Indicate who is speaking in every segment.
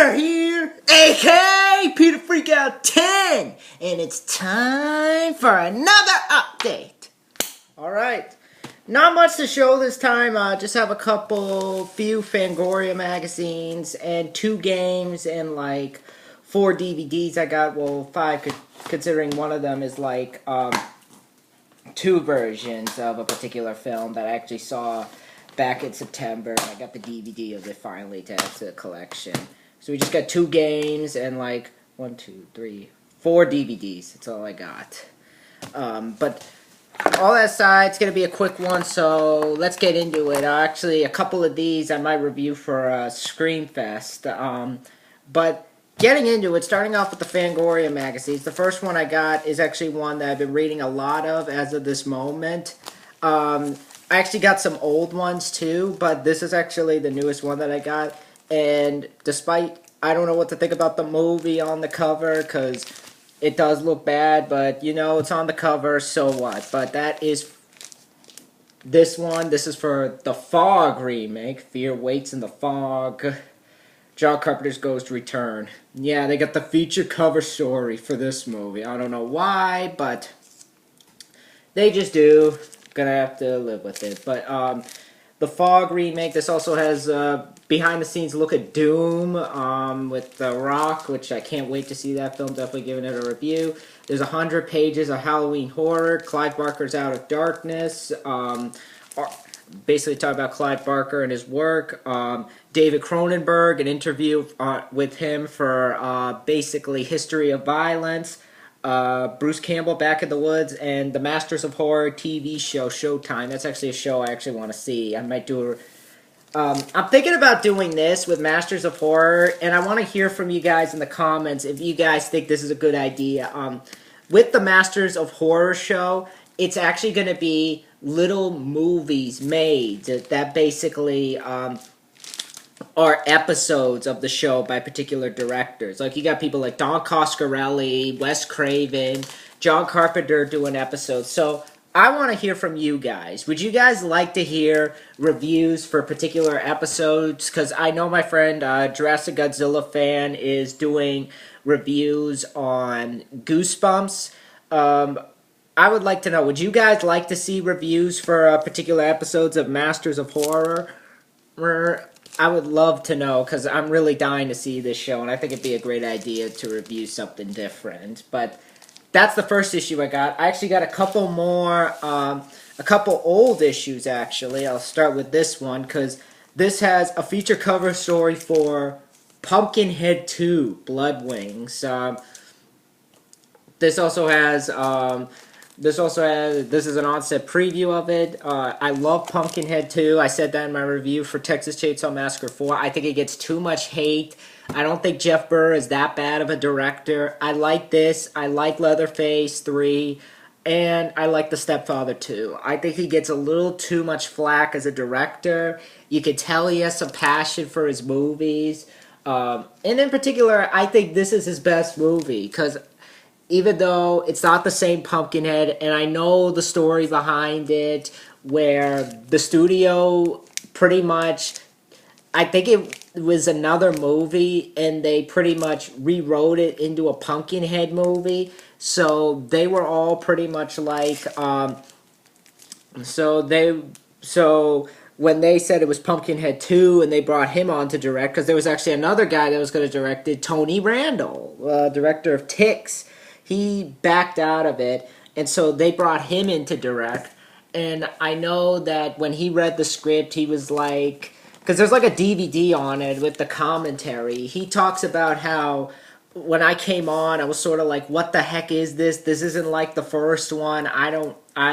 Speaker 1: Peter here, aka Peter Freakout 10, and it's time for another update. Alright, not much to show this time, just have a few Fangoria magazines, and 2 games, and like 4 DVDs I got, well 5 considering one of them is like 2 versions of a particular film that I actually saw back in September, and I got the DVD of it finally to add to the collection. So we just got 2 games and like 4 DVDs. That's all I got. But all that aside, it's gonna be a quick one, so let's get into it. Actually, a couple of these I might review for Screamfest. But getting into it, starting off with the Fangoria magazines, the first one I got is actually one that I've been reading a lot of as of this moment. I actually got some old ones too, but this is actually the newest one that I got. And despite, I don't know what to think about the movie on the cover, because it does look bad, but you know, it's on the cover, so what? But that is this one. This is for the Fog remake, Fear Waits in the Fog. John Carpenter's Ghost Return. Yeah, they got the feature cover story for this movie. I don't know why, but they just do. Gonna have to live with it. But the Fog remake, this also has behind the scenes look at Doom with The Rock, which I can't wait to see that film. Definitely giving it a review. There's 100 pages of Halloween horror. Clive Barker's Out of Darkness. Basically talk about Clive Barker and his work. David Cronenberg, an interview with him for basically History of Violence. Bruce Campbell, Back in the Woods, and the Masters of Horror TV show, Showtime. That's actually a show I actually want to see. I might do I'm thinking about doing this with Masters of Horror, and I want to hear from you guys in the comments if you guys think this is a good idea. With the Masters of Horror show, it's actually going to be little movies made that basically are episodes of the show by particular directors. Like, you got people like Don Coscarelli, Wes Craven, John Carpenter doing episodes. So I want to hear from you guys. Would you guys like to hear reviews for particular episodes? Because I know my friend, Jurassic Godzilla fan, is doing reviews on Goosebumps. I would like to know, would you guys like to see reviews for particular episodes of Masters of Horror? I would love to know, because I'm really dying to see this show, and I think it'd be a great idea to review something different. But that's the first issue I got. I actually got a couple more, a couple old issues, actually. I'll start with this one, because this has a feature cover story for Pumpkinhead 2, Blood Wings. This is an onset preview of it. I love Pumpkinhead 2. I said that in my review for Texas Chainsaw Massacre 4. I think it gets too much hate. I don't think Jeff Burr is that bad of a director. I like this. I like Leatherface 3. And I like The Stepfather 2. I think he gets a little too much flack as a director. You can tell he has some passion for his movies. And in particular, I think this is his best movie, because even though it's not the same Pumpkinhead, and I know the story behind it, where the studio pretty much, I think it was another movie, and they pretty much rewrote it into a Pumpkinhead movie, so they were all pretty much like, so when they said it was Pumpkinhead 2, and they brought him on to direct, because there was actually another guy that was going to direct it, Tony Randall, director of Ticks. He backed out of it, and so they brought him in to direct. And I know that when he read the script, he was like, because there's like a DVD on it with the commentary. He talks about how when I came on, I was sort of like, what the heck is this? This isn't like the first one. I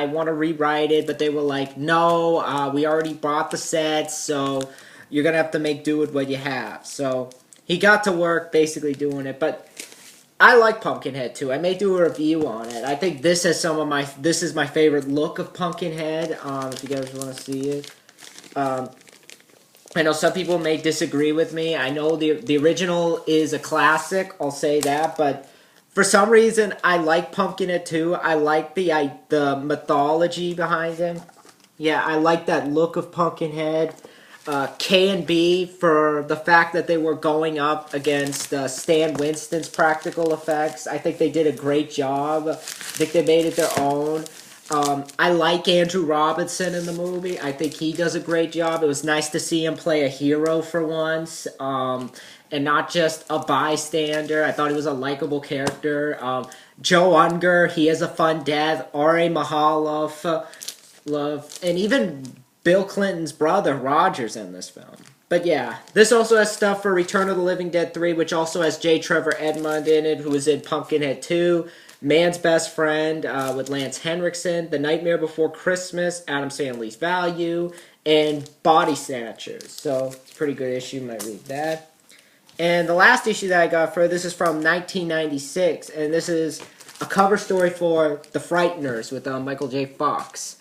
Speaker 1: want to rewrite it. But they were like, no, we already bought the sets, so you're going to have to make do with what you have. So he got to work basically doing it. But I like Pumpkinhead 2. I may do a review on it. I think this has this is my favorite look of Pumpkinhead, if you guys want to see it. I know some people may disagree with me. I know the original is a classic, I'll say that, but for some reason, I like Pumpkinhead 2. I like the mythology behind him. Yeah, I like that look of Pumpkinhead. K and B for the fact that they were going up against Stan Winston's practical effects. I think they did a great job. I think they made it their own. I like Andrew Robinson in the movie. I think he does a great job. It was nice to see him play a hero for once, and not just a bystander. I thought he was a likable character. Joe Unger, he has a fun death. R.A. Mahaloff, and even Bill Clinton's brother, Roger's in this film. But yeah, this also has stuff for Return of the Living Dead 3, which also has J. Trevor Edmund in it, who was in Pumpkinhead 2. Man's Best Friend with Lance Henriksen, The Nightmare Before Christmas, Adam Sandler's Value, and Body Snatchers. So, it's a pretty good issue, might read that. And the last issue that I got for this is from 1996, and this is a cover story for The Frighteners with Michael J. Fox.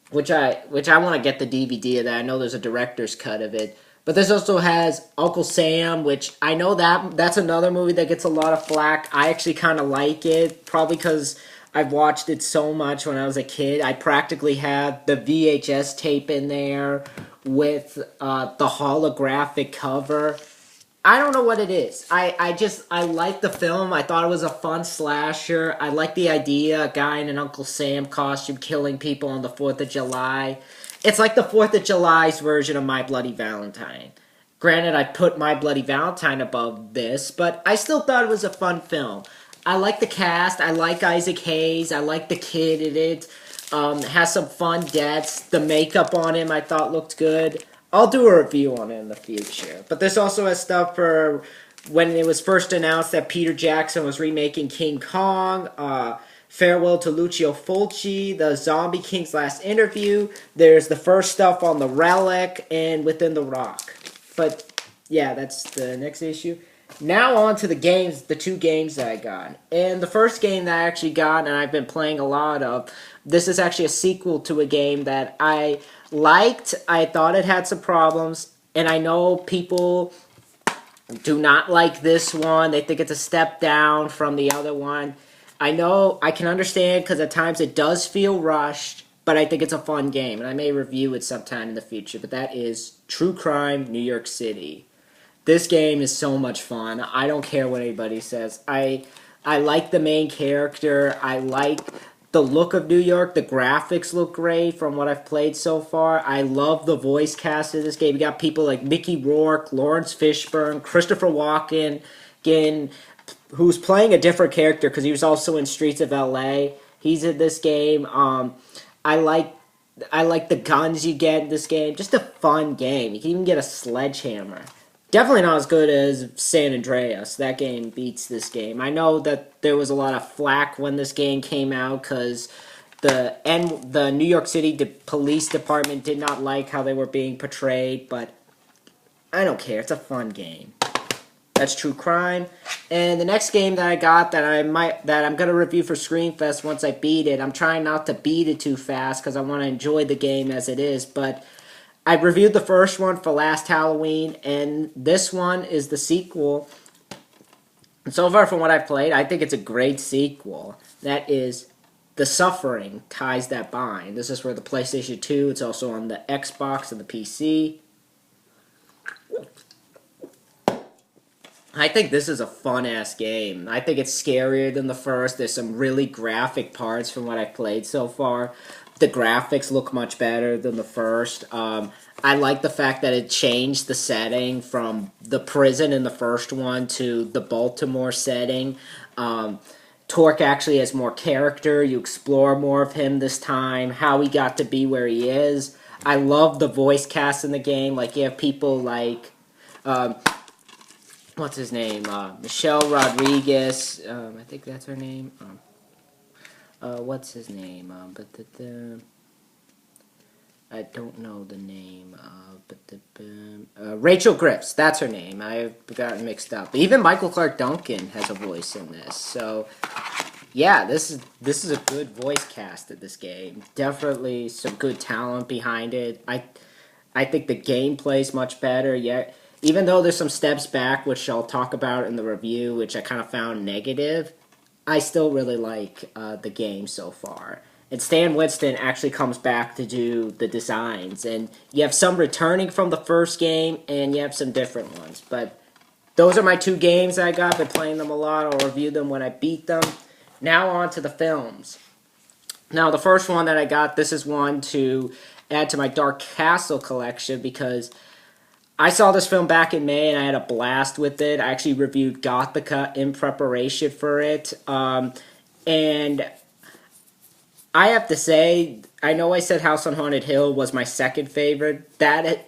Speaker 1: Which I want to get the DVD of that. I know there's a director's cut of it. But this also has Uncle Sam, which I know that's another movie that gets a lot of flack. I actually kind of like it, probably because I've watched it so much when I was a kid. I practically had the VHS tape in there with the holographic cover. I don't know what it is. I like the film. I thought it was a fun slasher. I like the idea, a guy in an Uncle Sam costume killing people on the 4th of July. It's like the 4th of July's version of My Bloody Valentine. Granted, I put My Bloody Valentine above this, but I still thought it was a fun film. I like the cast. I like Isaac Hayes. I like the kid in it. It has some fun deaths. The makeup on him I thought looked good. I'll do a review on it in the future. But this also has stuff for when it was first announced that Peter Jackson was remaking King Kong, Farewell to Lucio Fulci, the Zombie King's Last Interview. There's the first stuff on The Relic and Within the Rock. But, yeah, that's the next issue. Now on to the games, the 2 games that I got. And the first game that I actually got, and I've been playing a lot of, this is actually a sequel to a game that I liked. I thought it had some problems, and I know people do not like this one. They think it's a step down from the other one. I know, I can understand, because at times it does feel rushed, but I think it's a fun game, and I may review it sometime in the future, but that is True Crime New York City. This game is so much fun. I don't care what anybody says. I like the main character. I like the look of New York. The graphics look great from what I've played so far. I love the voice cast of this game. You got people like Mickey Rourke, Lawrence Fishburne, Christopher Walken, again, who's playing a different character because he was also in Streets of LA. He's in this game. I like the guns you get in this game. Just a fun game. You can even get a sledgehammer. Definitely not as good as San Andreas. That game beats this game. I know that there was a lot of flack when this game came out because the New York City Police Department did not like how they were being portrayed, but I don't care. It's a fun game. That's True Crime. And the next game that I got that I'm gonna review for Screenfest once I beat it. I'm trying not to beat it too fast because I want to enjoy the game as it is, but I reviewed the first one for last Halloween, and this one is the sequel. And so far from what I've played, I think it's a great sequel. That is The Suffering Ties That Bind. This is for the PlayStation 2. It's also on the Xbox and the PC. I think this is a fun-ass game. I think it's scarier than the first. There's some really graphic parts from what I've played so far. The graphics look much better than the first. I like the fact that it changed the setting from the prison in the first one to the Baltimore setting. Torque actually has more character. You explore more of him this time, how he got to be where he is. I love the voice cast in the game. Like, you have people like, what's his name? Michelle Rodriguez. I think that's her name. What's his name? I don't know the name. Rachel Griffiths, that's her name. I've gotten mixed up. Even Michael Clark Duncan has a voice in this. So, yeah, this is a good voice cast of this game. Definitely some good talent behind it. I think the gameplay's much better. Yeah, even though there's some steps back, which I'll talk about in the review, which I kind of found negative, I still really like the game so far. And Stan Winston actually comes back to do the designs. And you have some returning from the first game, and you have some different ones. But those are my 2 games I got. Been playing them a lot. I'll review them when I beat them. Now on to the films. Now, the first one that I got, this is one to add to my Dark Castle collection because I saw this film back in May and I had a blast with it. I actually reviewed Gothica in preparation for it. And I have to say, I know I said House on Haunted Hill was my second favorite. That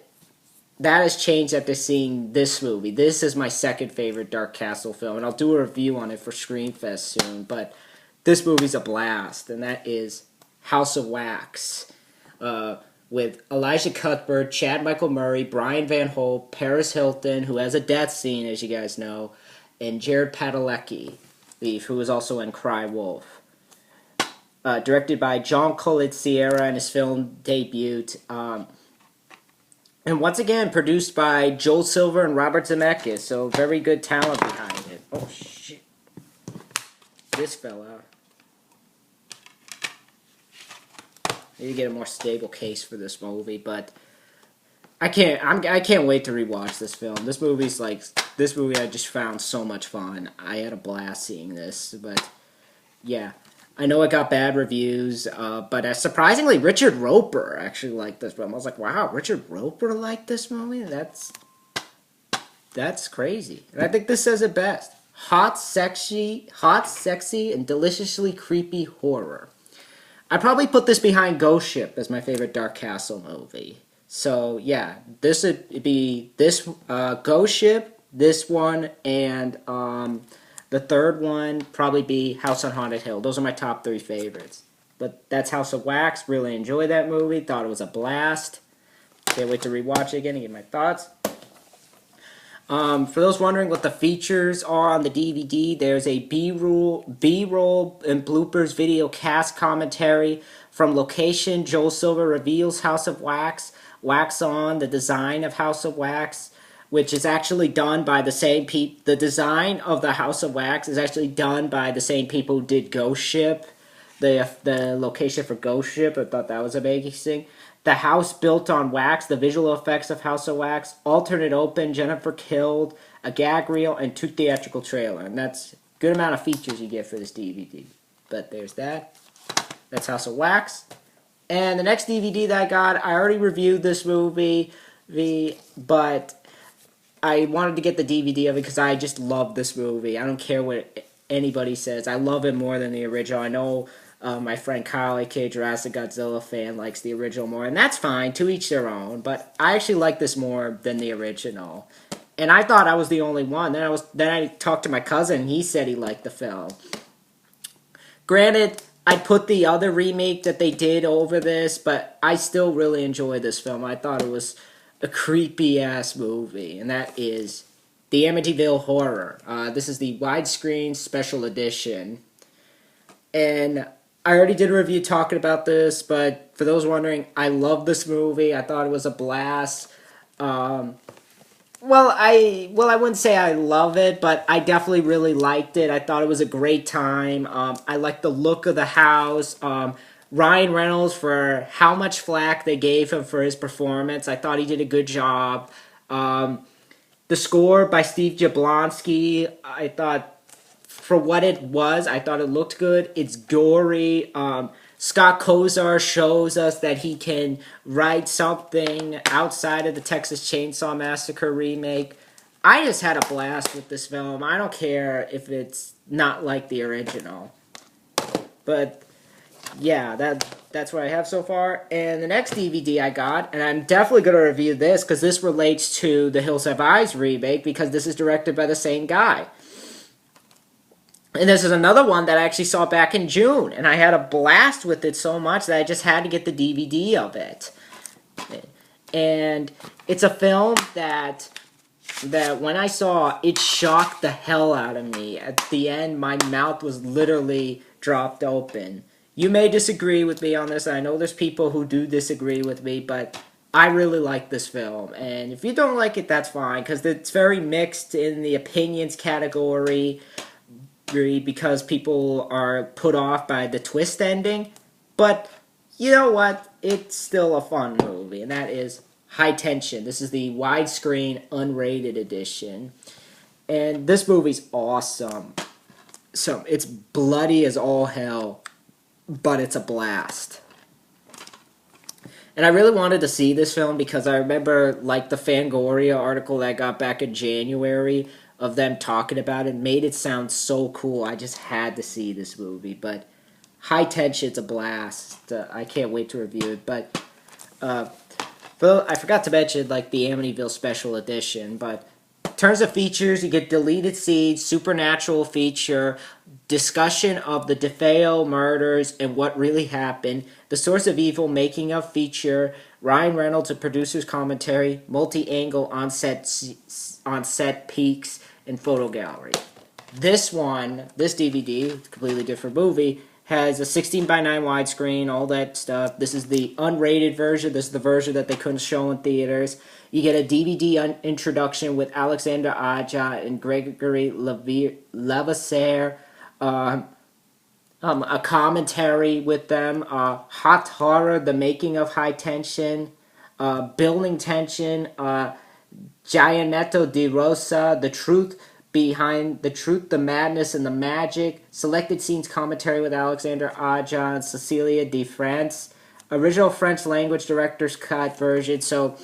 Speaker 1: has changed after seeing this movie. This is my second favorite Dark Castle film, and I'll do a review on it for Screenfest soon. But this movie's a blast, and that is House of Wax. With Elijah Cuthbert, Chad Michael Murray, Brian Van Holt, Paris Hilton, who has a death scene, as you guys know, and Jared Padalecki, who was also in Cry Wolf. Directed by John Colicchio in his film debut. And once again, produced by Joel Silver and Robert Zemeckis, so very good talent behind it. Oh, shit. This fell out. Need to get a more stable case for this movie, but I can't wait to rewatch this film. This movie I just found so much fun. I had a blast seeing this, but yeah. I know it got bad reviews, but surprisingly, Richard Roeper actually liked this film. I was like, wow, Richard Roeper liked this movie? That's crazy. And I think this says it best. Hot, sexy, and deliciously creepy horror. I'd probably put this behind Ghost Ship as my favorite Dark Castle movie. So, yeah, this would be this Ghost Ship, this one, and the third one probably be House on Haunted Hill. Those are my top 3 favorites. But that's House of Wax. Really enjoyed that movie. Thought it was a blast. Can't wait to rewatch it again and get my thoughts. For those wondering what the features are on the DVD, there's a B-roll and bloopers video cast commentary from location. Joel Silver reveals House of Wax, Wax On, the design of House of Wax, which is actually done by the same people. The design of the House of Wax is actually done by the same people who did Ghost Ship, the location for Ghost Ship. I thought that was amazing. The house built on wax, the visual effects of House of Wax, alternate open, Jennifer killed, a gag reel, and 2 theatrical trailer. And that's a good amount of features you get for this DVD. But there's that. That's House of Wax. And the next DVD that I got, I already reviewed this movie, but I wanted to get the DVD of it because I just love this movie. I don't care what anybody says. I love it more than the original. I know my friend Kyle, aka Jurassic Godzilla fan, likes the original more, and that's fine, to each their own, but I actually like this more than the original. And I thought I was the only one. Then I talked to my cousin, and he said he liked the film. Granted, I put the other remake that they did over this, but I still really enjoyed this film. I thought it was a creepy-ass movie, and that is the Amityville Horror. This is the widescreen special edition. And I already did a review talking about this, but for those wondering, I love this movie. I thought it was a blast. I wouldn't say I love it, but I definitely really liked it. I thought it was a great time. I liked the look of the house. Ryan Reynolds, for how much flack they gave him for his performance, I thought he did a good job. The score by Steve Jablonsky, I thought, for what it was, I thought it looked good. It's gory. Scott Kozar shows us that he can write something outside of the Texas Chainsaw Massacre remake. I just had a blast with this film. I don't care if it's not like the original. But yeah, that's what I have so far. And the next DVD I got, and I'm definitely going to review this because this relates to the Hills Have Eyes remake because this is directed by the same guy. And this is another one that I actually saw back in June, and I had a blast with it so much that I just had to get the DVD of it. And it's a film that when I saw, it shocked the hell out of me. At the end, my mouth was literally dropped open. You may disagree with me on this. I know there's people who do disagree with me, but I really like this film. And if you don't like it, that's fine, because it's very mixed in the opinions category because people are put off by the twist ending. But you know what? It's still a fun movie, and that is High Tension. This is the widescreen unrated edition. And this movie's awesome. So it's bloody as all hell, but it's a blast. And I really wanted to see this film because I remember, like, the Fangoria article that I got back in January of them talking about it made it sound so cool. I just had to see this movie. But High Tension's a blast. I can't wait to review it. But I forgot to mention, like, the Amityville Special Edition. But in terms of features, you get deleted scenes, supernatural feature, discussion of the DeFeo murders and what really happened, the source of evil making of feature, Ryan Reynolds, a producer's commentary, multi-angle on-set peaks, and photo gallery. This DVD, completely different movie, has a 16:9 widescreen, all that stuff. This is the unrated version. This is the version that they couldn't show in theaters. You get a DVD introduction with Alexander Aja and Gregory Levasseur. A commentary with them. Hot Horror, the making of High Tension. Building Tension. Gianetto Di Rosa, the truth behind the truth, the madness, and the magic. Selected scenes commentary with Alexander Aja and Cecilia de France. Original French language director's cut version. So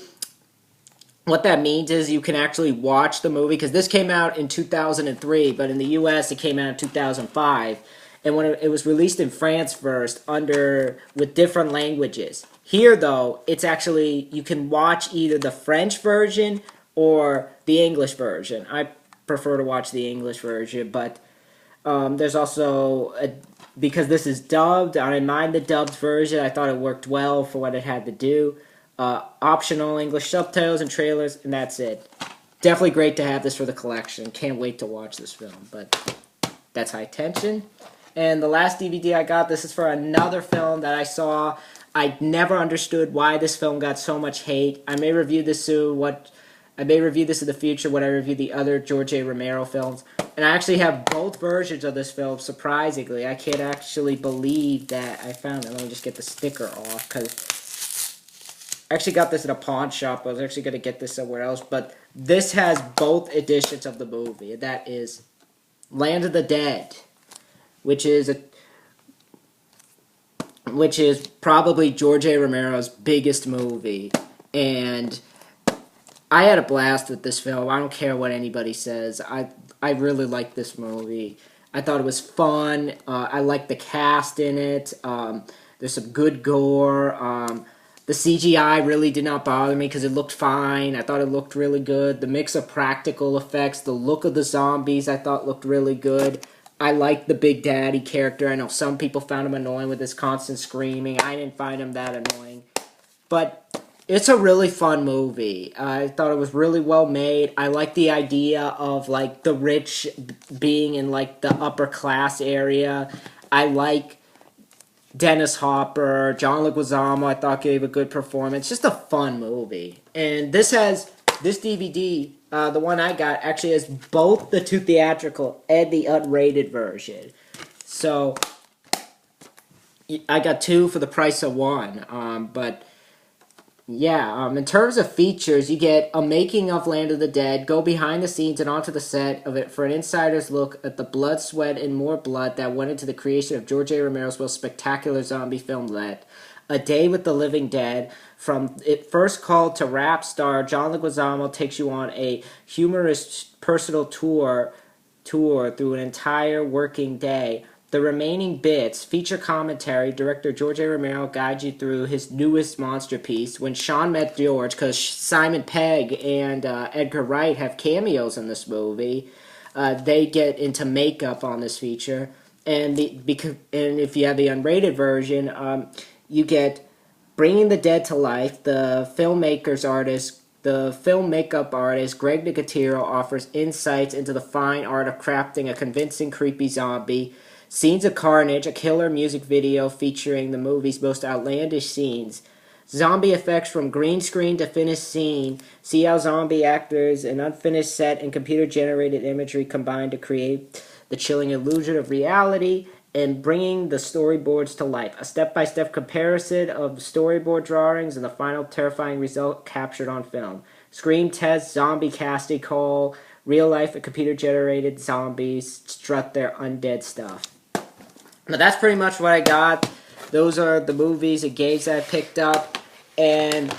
Speaker 1: what that means is you can actually watch the movie, because this came out in 2003, but in the U.S. it came out in 2005. And when it was released in France first, with different languages. Here, though, it's actually, you can watch either the French version or the English version. I prefer to watch the English version, but there's also, because this is dubbed, I didn't mind the dubbed version. I thought it worked well for what it had to do. Optional English subtitles and trailers, and that's it. Definitely great to have this for the collection. Can't wait to watch this film, but that's High Tension. And the last DVD I got, this is for another film that I saw. I never understood why this film got so much hate. I may review this soon. I may review this in the future when I review the other George A. Romero films. And I actually have both versions of this film, surprisingly. I can't actually believe that I found it. Let me just get the sticker off, because I actually got this in a pawn shop. I was actually going to get this somewhere else. But this has both editions of the movie. That is Land of the Dead, which is probably George A. Romero's biggest movie. And I had a blast with this film. I don't care what anybody says. I really liked this movie. I thought it was fun. I liked the cast in it. There's some good gore. The CGI really did not bother me because it looked fine. I thought it looked really good. The mix of practical effects, the look of the zombies, I thought looked really good. I liked the Big Daddy character. I know some people found him annoying with his constant screaming. I didn't find him that annoying. But it's a really fun movie. I thought it was really well made. I like the idea of, like, the rich being in, like, the upper class area. I like Dennis Hopper. John Leguizamo, I thought, gave a good performance. Just a fun movie. And this DVD, the one I got, actually has both the 2 theatrical and the unrated version. So I got 2 for the price of 1. But yeah, in terms of features, you get a making of Land of the Dead, go behind the scenes and onto the set of it for an insider's look at the blood, sweat, and more blood that went into the creation of George A. Romero's most spectacular zombie film yet. A Day with the Living Dead. From it first called to rap star, John Leguizamo takes you on a humorous personal tour through an entire working day. The remaining bits, feature commentary, director George A. Romero guides you through his newest monster piece. When Sean met George, because Simon Pegg and Edgar Wright have cameos in this movie, they get into makeup on this feature. And if you have the unrated version, you get Bringing the Dead to Life. The film makeup artist Greg Nicotero offers insights into the fine art of crafting a convincing, creepy zombie. Scenes of Carnage, a killer music video featuring the movie's most outlandish scenes. Zombie effects from green screen to finished scene. See how zombie actors, an unfinished set, and computer-generated imagery combine to create the chilling illusion of reality. and bringing the storyboards to life. A step-by-step comparison of storyboard drawings and the final terrifying result captured on film. Scream test, zombie casting call, real life and computer-generated zombies strut their undead stuff. But that's pretty much what I got. Those are the movies and games that I picked up. And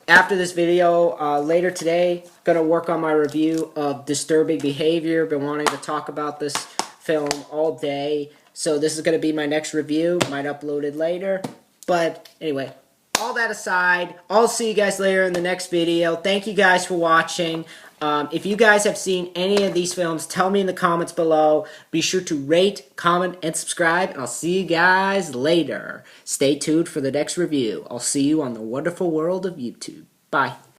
Speaker 1: after this video, later today, going to work on my review of Disturbing Behavior. Been wanting to talk about this film all day. So this is going to be my next review. Might upload it later. But anyway, all that aside, I'll see you guys later in the next video. Thank you guys for watching. If you guys have seen any of these films, tell me in the comments below. Be sure to rate, comment, and subscribe. And I'll see you guys later. Stay tuned for the next review. I'll see you on the wonderful world of YouTube. Bye.